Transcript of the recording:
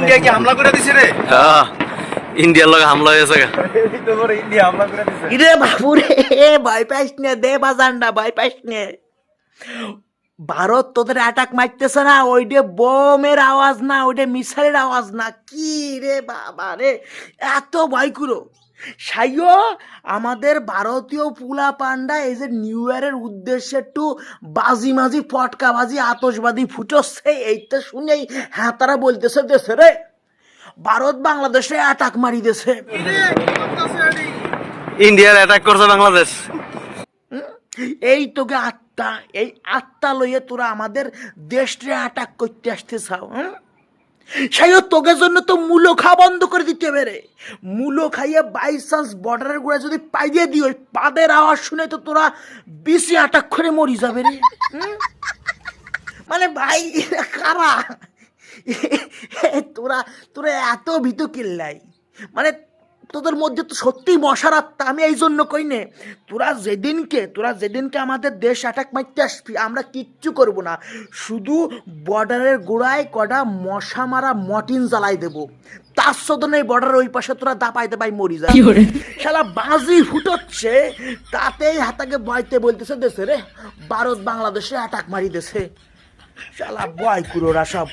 India কি হামলা করে দিছে রে? হ্যাঁ ইন্ডিয়ার লগে হামলা হয়েছে ইন্ডিয়া হামলা করে দিছে। ইরে বাপুরে, ভয় পাইস নে, দে বাজানটা, ভয় পাইস নে। ভারত তোদের অ্যাটাক মারতেছে না, ওইটা বোমের আওয়াজ না, ওইটা মিসাইলের আওয়াজ না। কি রে বাবা রে, এত ভয় করো সাইও। আমাদের ভারতীয় পুলা পান্ডা এই যে নিউ ইয়ারের উদ্দেশ্যে একটু বাজি মাজি ফটকা বাজি আতশবাজি ফুটছে, এইটা শুনেই হ্যাঁ তারা বলতেছে দেশে রে ভারত বাংলাদেশে অ্যাটাক মারি দেছে। ইন্ডিয়ার অ্যাটাক করছে বাংলাদেশ। এই তোকে আত্মা, এই আত্মা লইয়ে তোরা আমাদের দেশে অ্যাটাক করতে আসতে চাও। সেই তোকে জন্য তো মূলো খাওয়া বন্ধ করে দিতে হবে রে। মূলো খাইয়ে বাই চান্স বর্ডারের গোড়া যদি পাইয়ে দিই, ওই পাদের আওয়াজ শুনে তো তোরা বেশি অ্যাটাক করে মরি যাবে রে। মানে ভাই কারা তোরা, তোরা এত ভীত কিল্লাই, মানে তোদের মধ্যে তো সত্যিই মশার আত্মা। আমি এই জন্য কই নে, তোরা যেদিনকে আমাদের দেশ অ্যাটাক মারতে আসবি, আমরা কিচ্ছু করব না, শুধু বর্ডারের গোড়ায় কটা মশা মারা মটিন জ্বালাই দেবো। তার সদনে এই বর্ডারের ওই পাশে তোরা দাপাই দাপাই মরি যায়। শালা বাজি ফুটোচ্ছে, তাতেই হাতাকে বয়তে বলতেছে দেশে রে ভারত বাংলাদেশে অ্যাটাক মারি দেছে। শালা বয় কুরোরা সব।